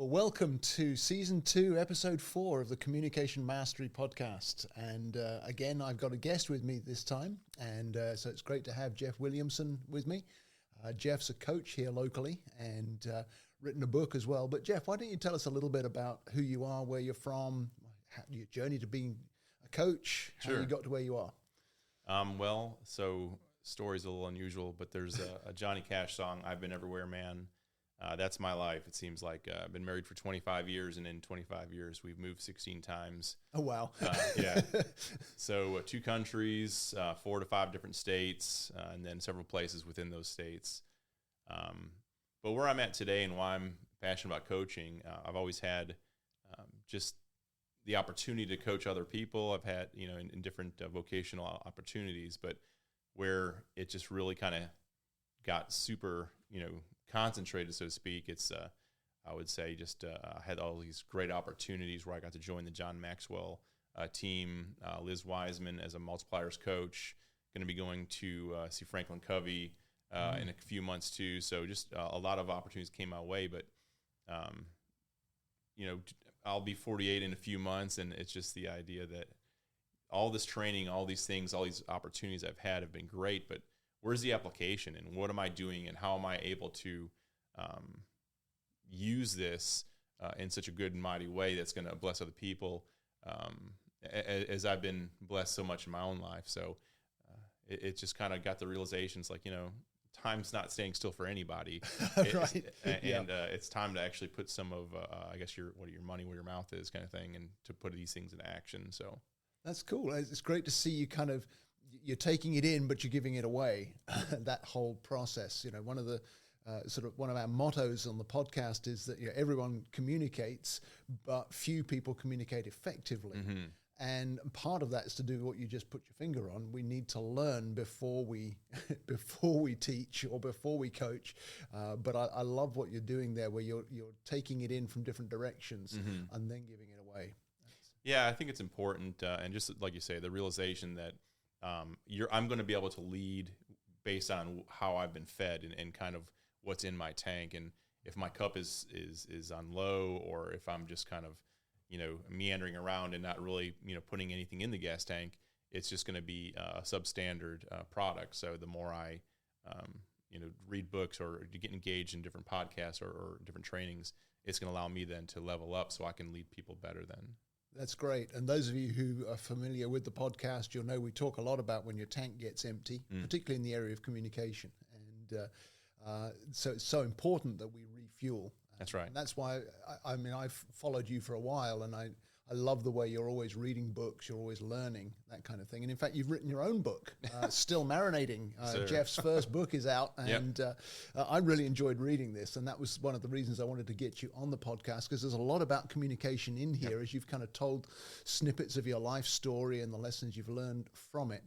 Well, welcome to Season 2, Episode 4 of the Communication Mastery Podcast. And again, I've got a guest with me this time. And so it's great to have Jeff Williamson with me. Jeff's a coach here locally and written a book as well. But Jeff, why don't you tell us a little bit about who you are, where you're from, your journey to being a coach, Sure. how you got to where you are? So story's a little unusual, but there's a Johnny Cash song, I've Been Everywhere Man. That's my life. It seems like I've been married for 25 years, and in 25 years, we've moved 16 times. Oh, wow. Yeah. So 2 countries, 4 to 5 different states, and then several places within those states. But where I'm at today and why I'm passionate about coaching, I've always had just the opportunity to coach other people. I've had, in different vocational opportunities, but where it just really kind of got super, concentrated, so to speak. It's, I would say, just I had all these great opportunities where I got to join the John Maxwell team, Liz Wiseman as a multipliers coach, going to be going to see Franklin Covey in a few months too. So just a lot of opportunities came my way, but, I'll be 48 in a few months, and it's just the idea that all this training, all these things, all these opportunities I've had have been great, but where's the application, and what am I doing, and how am I able to use this in such a good and mighty way that's going to bless other people, as I've been blessed so much in my own life. So it just kind of got the realizations, like, time's not staying still for anybody. Right. And it's time to actually put some of, I guess, your money where your mouth is, kind of thing, and to put these things into action. So that's cool. It's great to see you you're taking it in, but you're giving it away. That whole process. One of the one of our mottos on the podcast is that everyone communicates, but few people communicate effectively. Mm-hmm. And part of that is to do what you just put your finger on. We need to learn before we teach or before we coach. But I love what you're doing there, where you're taking it in from different directions, mm-hmm. and then giving it away. Yeah, I think it's important, and just like you say, the realization that I'm going to be able to lead based on how I've been fed and kind of what's in my tank. And if my cup is on low, or if I'm just kind of meandering around and not really putting anything in the gas tank, it's just going to be a substandard product. So the more I read books or to get engaged in different podcasts or different trainings, it's going to allow me then to level up so I can lead people better then. That's great. And those of you who are familiar with the podcast, you'll know we talk a lot about when your tank gets empty, particularly in the area of communication. And so it's so important that we refuel. That's right. And that's why, I've followed you for a while, and I love the way you're always reading books, you're always learning, that kind of thing. And in fact, you've written your own book, Still Marinating. Jeff's first book is out, and I really enjoyed reading this. And that was one of the reasons I wanted to get you on the podcast, because there's a lot about communication in here, as you've kind of told snippets of your life story and the lessons you've learned from it.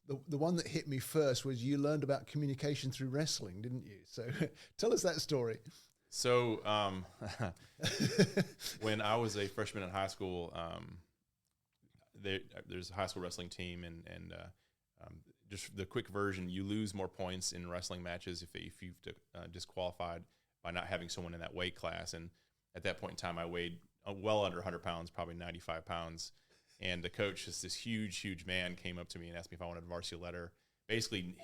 The one that hit me first was you learned about communication through wrestling, didn't you? So tell us that story. So when I was a freshman in high school, there's a high school wrestling team, and just the quick version, you lose more points in wrestling matches if you've disqualified by not having someone in that weight class. And at that point in time, I weighed well under 100 pounds, probably 95 pounds. And the coach, just this huge man, came up to me and asked me if I wanted a varsity letter. Basically,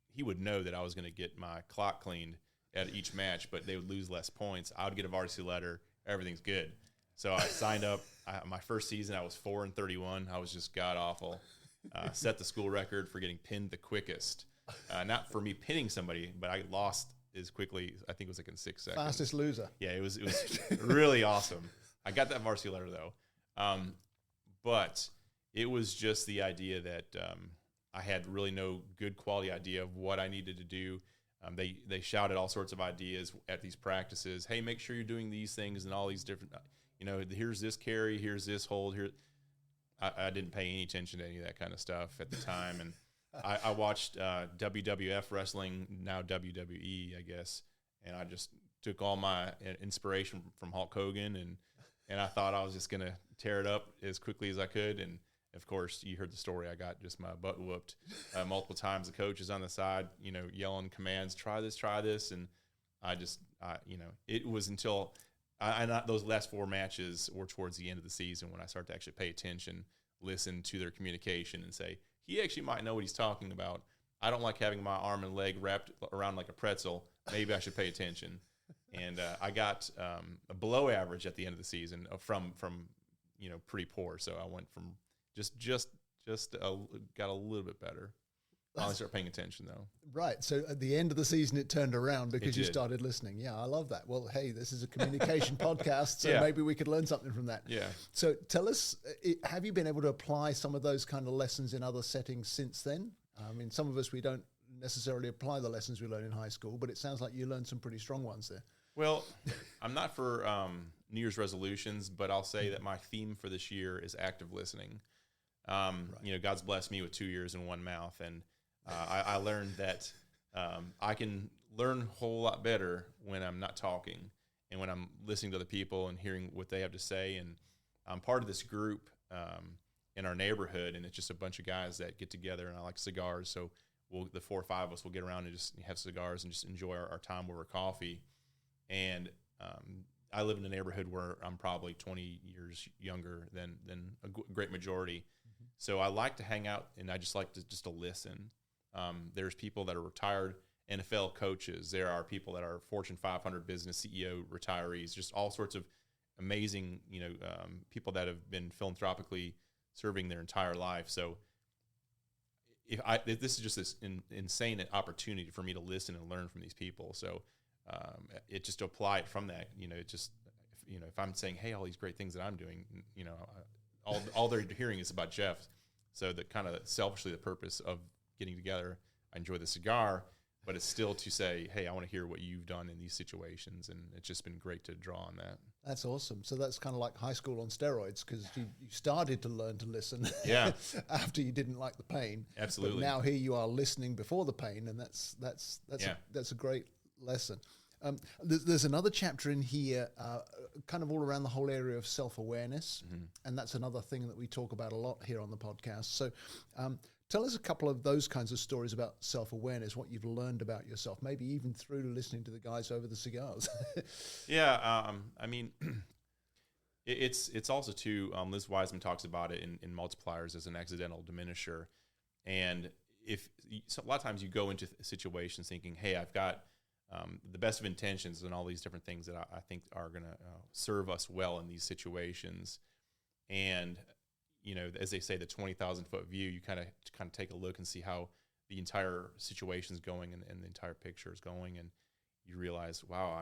he would know that I was going to get my clock cleaned at each match, but they would lose less points. I would get a varsity letter. Everything's good. So I signed up. My first season, I was 4-31. I was just god awful. Set the school record for getting pinned the quickest. Not for me pinning somebody, but I lost as quickly. I think it was like in 6 seconds. Fastest loser. Yeah, it was really awesome. I got that varsity letter though, but it was just the idea that I had really no good quality idea of what I needed to do. They shouted all sorts of ideas at these practices. Hey, make sure you're doing these things and all these different, here's this carry, here's this hold. Here, I didn't pay any attention to any of that kind of stuff at the time. And I watched WWF wrestling, now WWE, I guess, and I just took all my inspiration from Hulk Hogan, and I thought I was just going to tear it up as quickly as I could. And of course, you heard the story. I got just my butt whooped multiple times. The coach is on the side, yelling commands, try this. And it was until those last 4 matches were towards the end of the season when I started to actually pay attention, listen to their communication, and say, he actually might know what he's talking about. I don't like having my arm and leg wrapped around like a pretzel. Maybe I should pay attention. And I got a below average at the end of the season from pretty poor. So I went from got a little bit better. Finally start paying attention, though. Right. So at the end of the season, it turned around because you started listening. Yeah, I love that. Well, hey, this is a communication podcast, so maybe we could learn something from that. Yeah. So tell us, have you been able to apply some of those kind of lessons in other settings since then? I mean, some of us, we don't necessarily apply the lessons we learned in high school, but it sounds like you learned some pretty strong ones there. Well, I'm not for New Year's resolutions, but I'll say that my theme for this year is active listening. Right. God's blessed me with 2 ears and 1 mouth, and I learned that I can learn a whole lot better when I'm not talking and when I'm listening to other people and hearing what they have to say. And I'm part of this group in our neighborhood, and it's just a bunch of guys that get together, and I like cigars. So the 4 or 5 of us will get around and just have cigars and just enjoy our time over coffee. And I live in a neighborhood where I'm probably 20 years younger than a great majority. Mm-hmm. So I like to hang out, and I just like to listen. There's people that are retired NFL coaches. There are people that are Fortune 500 business CEO retirees, just all sorts of amazing, people that have been philanthropically serving their entire life. So this is just this insane opportunity for me to listen and learn from these people. So it just to apply it from that, if I'm saying, hey, all these great things that I'm doing, all they're hearing is about Jeff. So that kind of selfishly the purpose of getting together, I enjoy the cigar, but it's still to say, hey, I want to hear what you've done in these situations. And it's just been great to draw on that. That's awesome. So that's kind of like high school on steroids, because you started to learn to listen after you didn't like the pain. Absolutely. But now here you are listening before the pain, and that's a great lesson. There's another chapter in here, kind of all around the whole area of self-awareness, mm-hmm. and that's another thing that we talk about a lot here on the podcast. So tell us a couple of those kinds of stories about self-awareness, what you've learned about yourself, maybe even through listening to the guys over the cigars. It's also too, Liz Wiseman talks about it in Multipliers as an accidental diminisher. And a lot of times you go into situations thinking, hey, I've got the best of intentions and all these different things that I think are going to serve us well in these situations. And, as they say, the 20,000 foot view, you kind of take a look and see how the entire situation is going and the entire picture is going. And you realize, wow,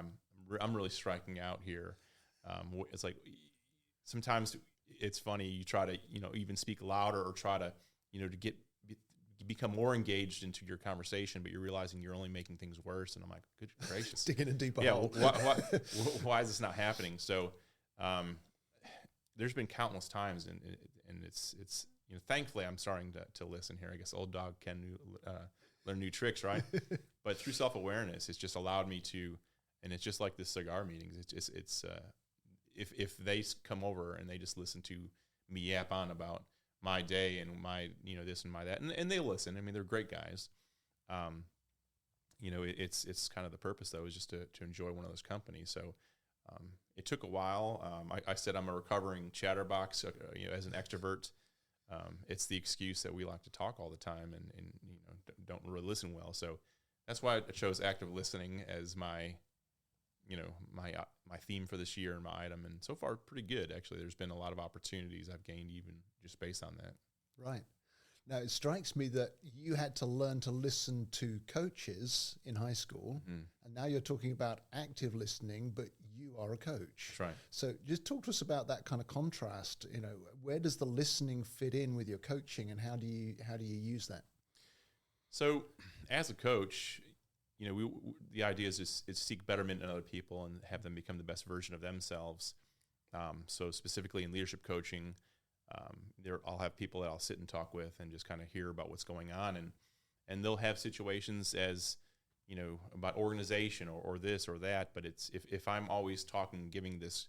I'm really striking out here. It's like sometimes it's funny. You try to, even speak louder or try to, to become more engaged into your conversation, but you're realizing you're only making things worse. And I'm like, good gracious. Digging a deeper hole. Why is this not happening? So there's been countless times, and it's thankfully I'm starting to listen here. I guess old dog can learn new tricks, right? But through self-awareness, it's just allowed me to, and it's just like the cigar meetings. It's if they come over and they just listen to me yap on about my day and my, this and my that, and they listen. I mean, they're great guys. It's kind of the purpose though, is just to enjoy one of those companies. So it took a while. I said I'm a recovering chatterbox, as an extrovert. It's the excuse that we like to talk all the time and don't really listen well. So that's why I chose active listening as my theme for this year and my item. And so far, pretty good, actually. There's been a lot of opportunities I've gained even just based on that. Right. Now, it strikes me that you had to learn to listen to coaches in high school, mm-hmm. and now you're talking about active listening, but you are a coach. That's right. So just talk to us about that kind of contrast. Where does the listening fit in with your coaching, and how do you use that? So as a coach, the idea is seek betterment in other people and have them become the best version of themselves. So specifically in leadership coaching, I'll have people that I'll sit and talk with and just kind of hear about what's going on, and they'll have situations as about organization or this or that. But it's if I'm always talking, giving this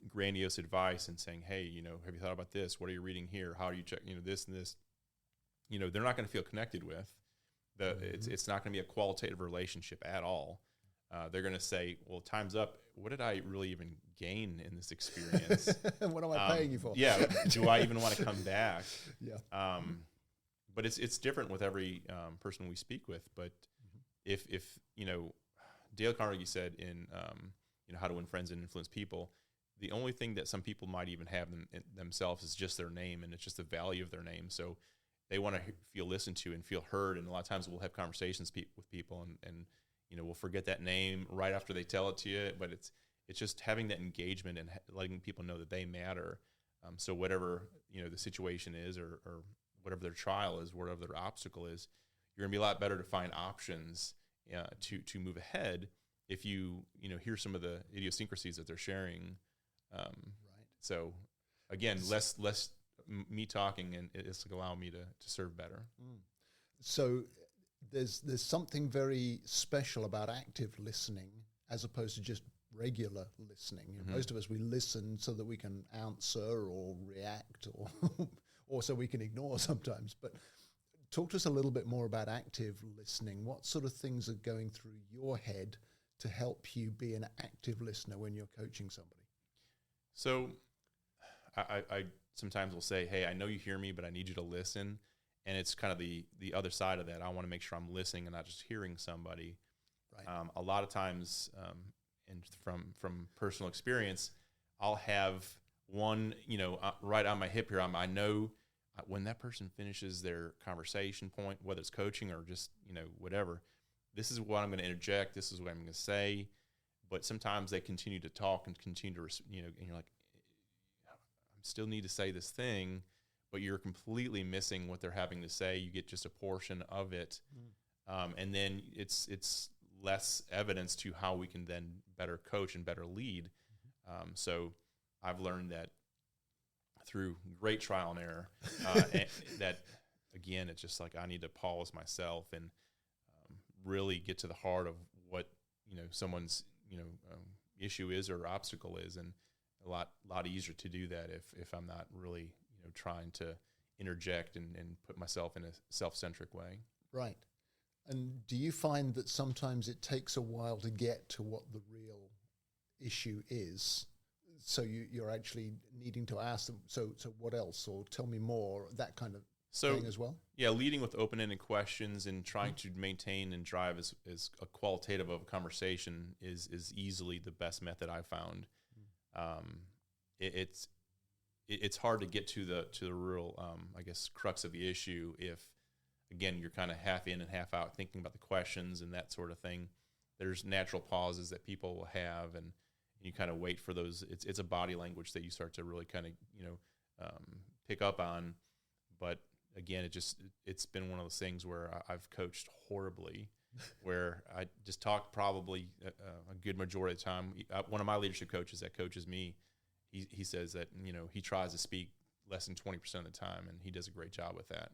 grandiose advice and saying, hey, have you thought about this? What are you reading here? How do you check this and this? They're not going to feel connected with. Mm-hmm. It's not going to be a qualitative relationship at all. they're going to say, well, time's up. What did I really even gain in this experience? What am I paying you for? Yeah. Do I even want to come back? Yeah. But it's different with every person we speak with. But if Dale Carnegie said in How to Win Friends and Influence People, the only thing that some people might even have in themselves is just their name, and it's just the value of their name. So they want to feel listened to and feel heard. And a lot of times we'll have conversations with people, and we'll forget that name right after they tell it to you. But it's just having that engagement and letting people know that they matter. So whatever the situation is, or whatever their trial is, whatever their obstacle is, you're going to be a lot better to find options to move ahead if you hear some of the idiosyncrasies that they're sharing. Right. So again, less me talking, and it's like allowing me to serve better. So there's something very special about active listening as opposed to just regular listening. Most of us, we listen so that we can answer or react or so we can ignore sometimes. But talk to us a little bit more about active listening. What sort of things are going through your head to help you be an active listener when you're coaching somebody? So I sometimes will say, hey, I know you hear me, but I need you to listen. And it's kind of the other side of that. I want to make sure I'm listening and not just hearing somebody. Right. A lot of times, and from personal experience, I'll have one, right on my hip here. I know when that person finishes their conversation point, whether it's coaching or just, whatever, this is what I'm going to interject. This is what I'm going to say. But sometimes they continue to talk and continue to, and you're like, I still need to say this thing, but you're completely missing what they're having to say. You get just a portion of it. And then it's less evidence to how we can then better coach and better lead. So I've learned that through great trial and error, that again, it's just like I need to pause myself and really get to the heart of what someone's issue is or obstacle is, and a lot easier to do that if I'm not really trying to interject and put myself in a self-centric way. Right. And do you find that sometimes it takes a while to get to what the real issue is? So you're actually needing to ask them, so what else? Or tell me more, that kind of thing as well? Yeah, leading with open-ended questions and trying to maintain and drive as a qualitative of a conversation is easily the best method I've found. It's hard to get to the real, I guess, crux of the issue if, again, you're kind of half in and half out thinking about the questions and that sort of thing. There's natural pauses that people will have, and you kind of wait for those. It's a body language that you start to really kind of pick up on. But again, it's been one of those things where I've coached horribly, where I just talk probably a good majority of the time. One of my leadership coaches that coaches me, he says that he tries to speak less than 20% of the time, and he does a great job with that.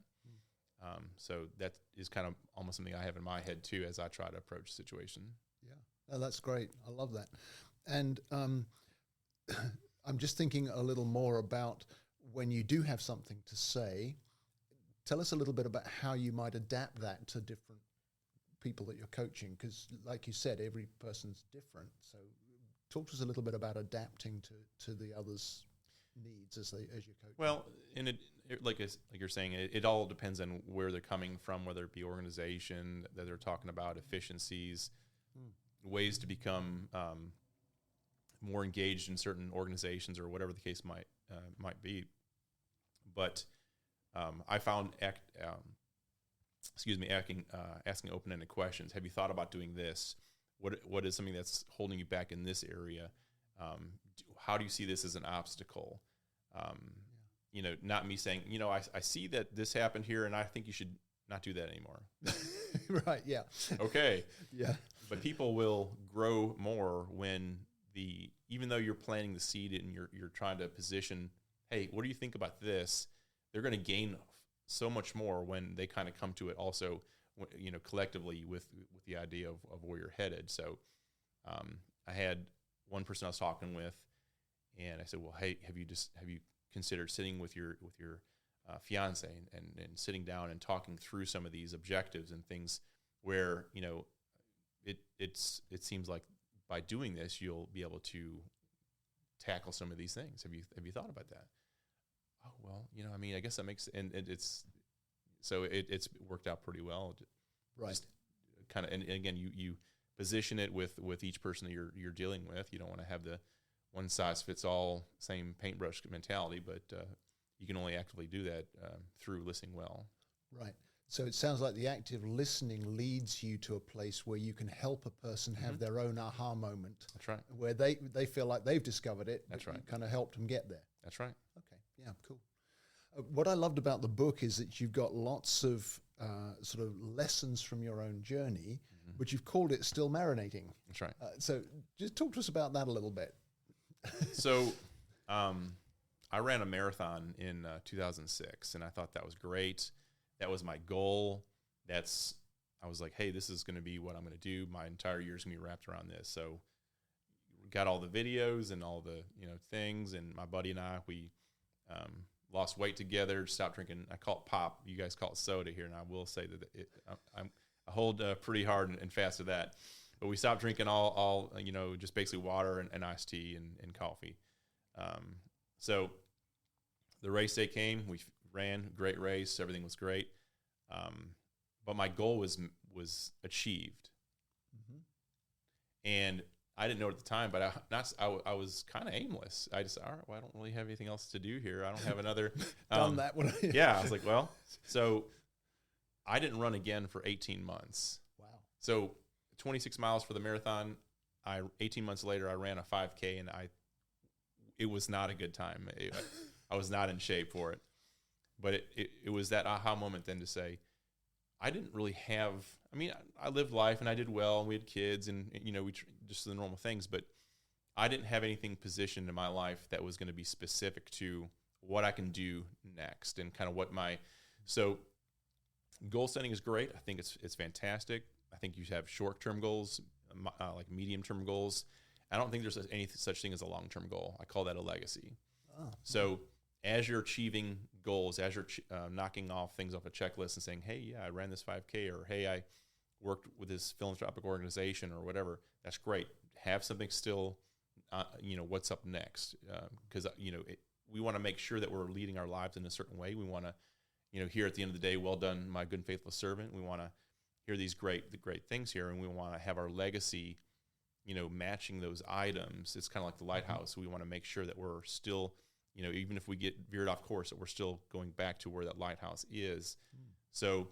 So that is kind of almost something I have in my head too as I try to approach the situation. Yeah, that's great. I love that. And I'm just thinking a little more about when you do have something to say. Tell us a little bit about how you might adapt that to different people that you're coaching, because like you said, every person's different. So talk to us a little bit about adapting to the others' needs as you coach. Well, and like you're saying, it all depends on where they're coming from, whether it be organization that they're talking about, efficiencies, ways to become more engaged in certain organizations or whatever the case might be. But I found asking open-ended questions. Have you thought about doing this? What is something that's holding you back in this area? How do you see this as an obstacle? Not me saying, I see that this happened here, and I think you should not do that anymore. Right. Yeah. Okay. Yeah. But people will grow more when even though you're planting the seed and you're trying to position, hey, what do you think about this? They're going to gain so much more when they kind of come to it also, collectively with the idea of where you're headed. So I had one person I was talking with, and I said, well, hey, have you considered sitting with your fiance and sitting down and talking through some of these objectives and things where, it seems like by doing this, you'll be able to tackle some of these things. Have you thought about that? Oh, well, I mean, I guess that makes, and it's worked out pretty well. Right. Just kind of, and again, you position it with each person that you're dealing with. You don't want to have the one size fits all, same paintbrush mentality, but you can only actively do that through listening well. Right. So it sounds like the active listening leads you to a place where you can help a person have their own aha moment. That's right. Where they feel like they've discovered it. That's right. You kind of helped them get there. That's right. Okay. Yeah, cool. What I loved about the book is that you've got lots of sort of lessons from your own journey, but you've called it Still Marinating. That's right. So just talk to us about that a little bit. So I ran a marathon in 2006, and I thought that was great. That was my goal. I was like, hey, this is going to be what I'm going to do. My entire year is going to be wrapped around this. So got all the videos and all the things, and my buddy and I, we lost weight together, stopped drinking. I call it pop. You guys call it soda here, and I will say that I hold pretty hard and fast to that. But we stopped drinking all just basically water and iced tea and coffee. So the race day came. We ran, great race. Everything was great. But my goal was achieved. And I didn't know it at the time, but I was kind of aimless. I just, all right, well, I don't really have anything else to do here. I don't have another. Done that one. Yeah, I was like, well, so I didn't run again for 18 months. Wow. So 26 miles for the marathon. 18 months later, I ran a 5K, and it was not a good time. I was not in shape for it. But it was that aha moment then to say, I didn't really have, I lived life and I did well, and we had kids, and, just the normal things, but I didn't have anything positioned in my life that was going to be specific to what I can do next and kind of so goal setting is great. I think it's fantastic. I think you have short-term goals, like medium-term goals. I don't think there's any such thing as a long-term goal. I call that a legacy. Oh. So as you're achieving goals, as you're knocking off things off a checklist and saying, hey, yeah, I ran this 5K, or hey, I worked with this philanthropic organization or whatever, that's great. Have something still, what's up next? Because, we want to make sure that we're leading our lives in a certain way. We want to, hear at the end of the day, well done, my good and faithful servant. We want to hear these great things here, and we want to have our legacy, matching those items. It's kind of like the lighthouse. We want to make sure that we're still, even if we get veered off course, that we're still going back to where that lighthouse is. So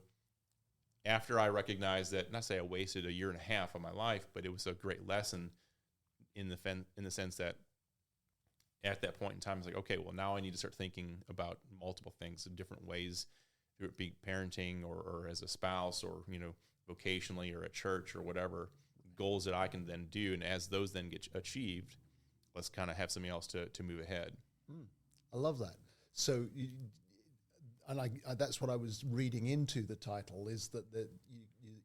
after I recognized that, not say I wasted a year and a half of my life, but it was a great lesson in the sense that at that point in time, it's like, okay, well, now I need to start thinking about multiple things in different ways, whether it be parenting or as a spouse, or, vocationally or at church or whatever, goals that I can then do. And as those then get achieved, let's kind of have something else to move ahead. I love that. So, that's what I was reading into the title, is that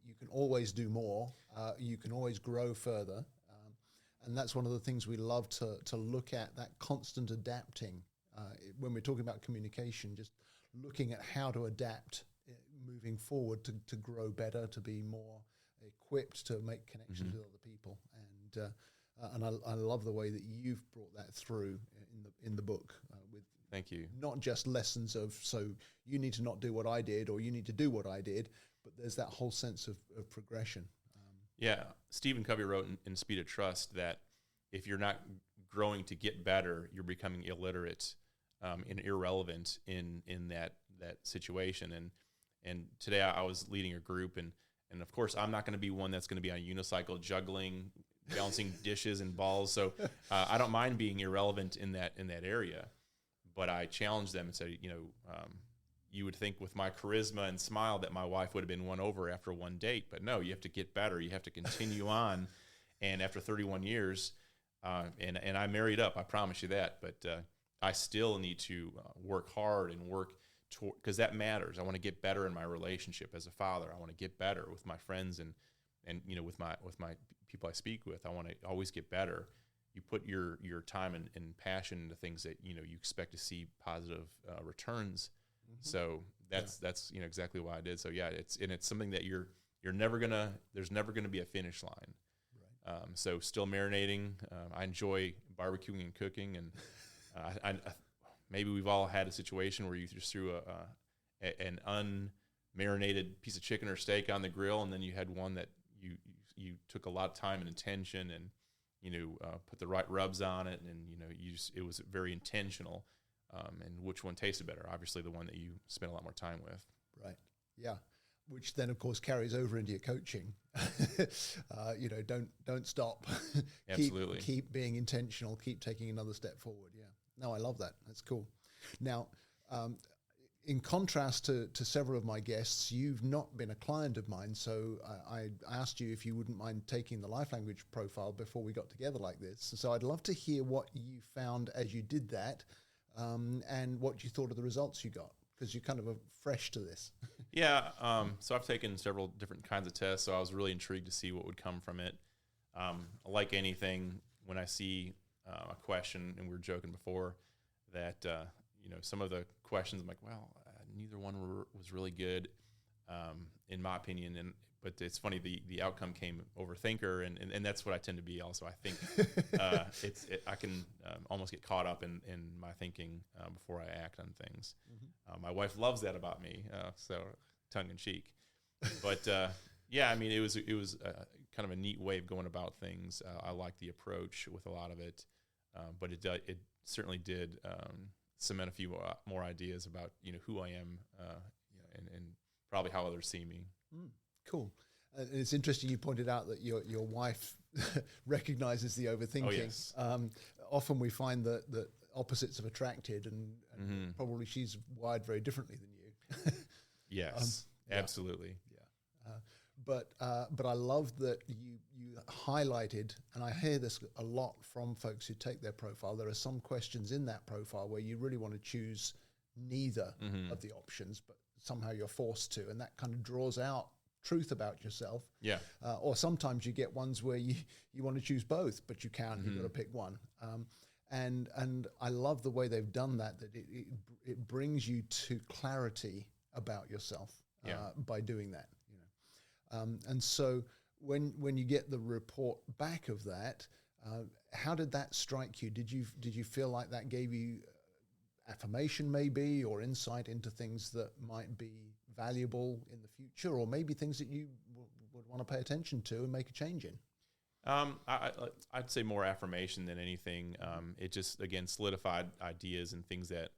you can always do more, you can always grow further, and that's one of the things we love to look at, that constant adapting. When we're talking about communication, just looking at how to adapt moving forward to grow better, to be more equipped to make connections with other people, and I love the way that you've brought that through in the book. Thank you. Not just lessons of, so you need to not do what I did, or you need to do what I did, but there's that whole sense of progression. Yeah. Stephen Covey wrote in Speed of Trust that if you're not growing to get better, you're becoming illiterate and irrelevant in that situation. And today I was leading a group, and of course I'm not going to be one that's going to be on a unicycle juggling, balancing dishes and balls. So I don't mind being irrelevant in that area. But I challenged them and said, you would think with my charisma and smile that my wife would have been won over after one date. But no, you have to get better. You have to continue on. And after 31 years, and I married up, I promise you that. But I still need to work hard and work because that matters. I want to get better in my relationship as a father. I want to get better with my friends and with my people I speak with. I want to always get better. You put your time and passion into things that you expect to see positive returns. So that's exactly why I did. So yeah, it's something that you're there's never gonna be a finish line. Right. So still marinating. I enjoy barbecuing and cooking, and I maybe we've all had a situation where you just threw an unmarinated piece of chicken or steak on the grill, and then you had one that you took a lot of time and attention, and put the right rubs on it, and it was very intentional. And which one tasted better? Obviously, the one that you spent a lot more time with. Right. Yeah. Which then, of course, carries over into your coaching. Don't stop. Absolutely. Keep being intentional. Keep taking another step forward. Yeah. No, I love that. That's cool. Now, in contrast to several of my guests, you've not been a client of mine, so I asked you if you wouldn't mind taking the life language profile before we got together like this. So I'd love to hear what you found as you did that, and what you thought of the results you got, because you're kind of fresh to this. Yeah, so I've taken several different kinds of tests, so I was really intrigued to see what would come from it. Like anything, when I see a question, and we were joking before that, some of the questions, I'm like, well, neither one was really good, in my opinion. But it's funny, the outcome came overthinker, and that's what I tend to be also. I think I can almost get caught up in my thinking before I act on things. Mm-hmm. My wife loves that about me, so tongue in cheek. But yeah, I mean, it was kind of a neat way of going about things. I like the approach with a lot of it, but it certainly did cement a few more ideas about who I am, and probably how others see me. Cool. And it's interesting you pointed out that your wife recognizes the overthinking. Oh, yes. Often we find that opposites have attracted, and Mm-hmm. probably she's wired very differently than you. Yes, absolutely. Yeah. But I love that you highlighted, and I hear this a lot from folks who take their profile. There are some questions in that profile where you really want to choose neither Mm-hmm. of the options, but somehow you're forced to, and that kind of draws out truth about yourself. Yeah. Or sometimes you get ones where you want to choose both, but you can't. Mm-hmm. You've got to pick one. And I love the way they've done that. That it brings you to clarity about yourself by doing that. And so when you get the report back of that, how did that strike you? Did you feel like that gave you affirmation maybe, or insight into things that might be valuable in the future, or maybe things that you would want to pay attention to and make a change in? I'd say more affirmation than anything. It just, again, solidified ideas and things that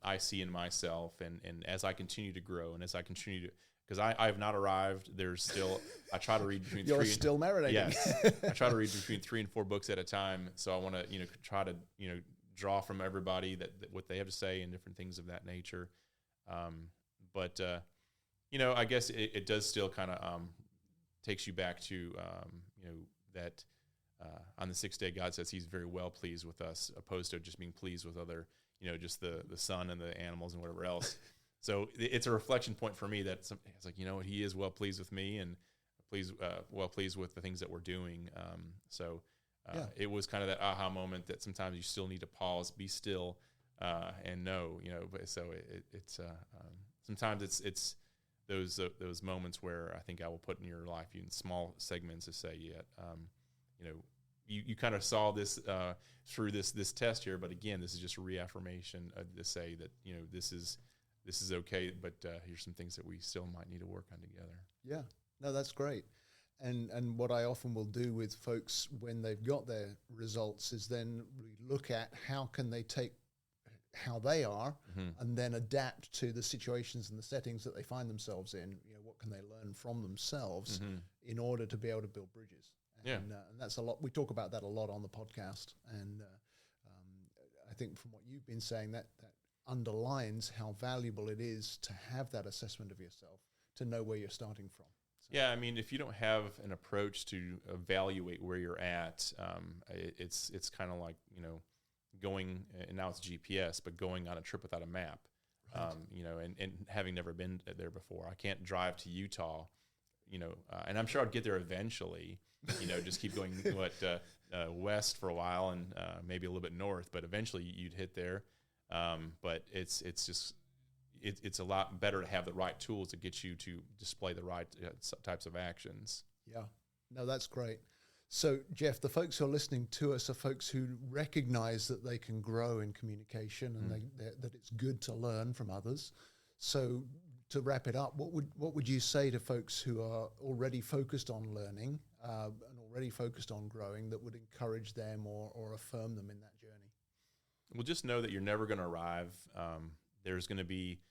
I see in myself. And as I continue to grow, and as I continue to, because I have not arrived, there's still, I try to read between You're still marinating. Yes. I try to read between 3 and 4 books at a time. So I want to, try to, draw from everybody that what they have to say and different things of that nature. But I guess it does still kind of takes you back to, that on the 6th day, God says he's very well pleased with us, opposed to just being pleased with other, just the sun and the animals and whatever else. So it's a reflection point for me that it's like, what, he is well pleased with me, and well pleased with the things that we're doing. It was kind of that aha moment that sometimes you still need to pause, be still, and know, but so it's sometimes it's those moments where I think I will put in your life in small segments to say, you kind of saw this through this test here, but again, this is just a reaffirmation to say that, this is okay, but here's some things that we still might need to work on together. Yeah, no, that's great. And what I often will do with folks when they've got their results is then we look at how can they take how they are, mm-hmm. and then adapt to the situations and the settings that they find themselves in. What can they learn from themselves, mm-hmm. in order to be able to build bridges? And that's a lot. We talk about that a lot on the podcast. And I think from what you've been saying, that underlines how valuable it is to have that assessment of yourself, to know where you're starting from. So. Yeah, I mean, if you don't have an approach to evaluate where you're at, it's kind of like, going, and now it's GPS, but going on a trip without a map, right. And having never been there before. I can't drive to Utah, and I'm sure I'd get there eventually, just keep going west for a while, and maybe a little bit north, but eventually you'd hit there. But it's just it's a lot better to have the right tools to get you to display the right types of actions. Yeah, no, that's great. So, Jeff, the folks who are listening to us are folks who recognize that they can grow in communication and that it's good to learn from others. So, to wrap it up, what would you say to folks who are already focused on learning and already focused on growing that would encourage them or affirm them in that journey? Well, just know that you're never going to arrive. There's going to be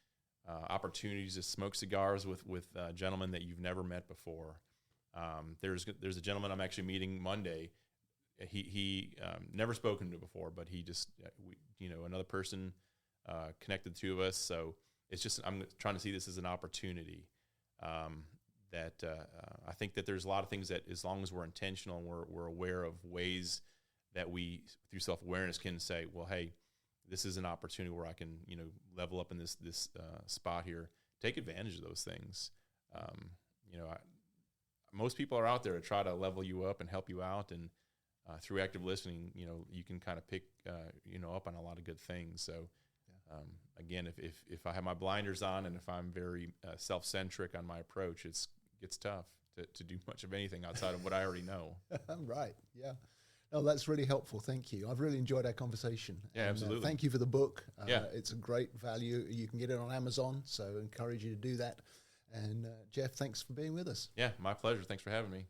opportunities to smoke cigars with gentlemen that you've never met before. There's a gentleman I'm actually meeting Monday. He never spoken to before, but he just another person connected the two of us. So it's just I'm trying to see this as an opportunity. That I think that there's a lot of things that as long as we're intentional and we're aware of ways that we through self-awareness can say, well, hey, this is an opportunity where I can level up in this spot here. Take advantage of those things. Most people are out there to try to level you up and help you out, and through active listening, you can kind of pick, up on a lot of good things. So, again, if I have my blinders on and if I'm very self-centric on my approach, it gets tough to do much of anything outside of what I already know. Right. Yeah. No, that's really helpful. Thank you. I've really enjoyed our conversation. Yeah, absolutely. Thank you for the book. Yeah. It's a great value. You can get it on Amazon, so I encourage you to do that. And Jeff, thanks for being with us. Yeah, my pleasure. Thanks for having me.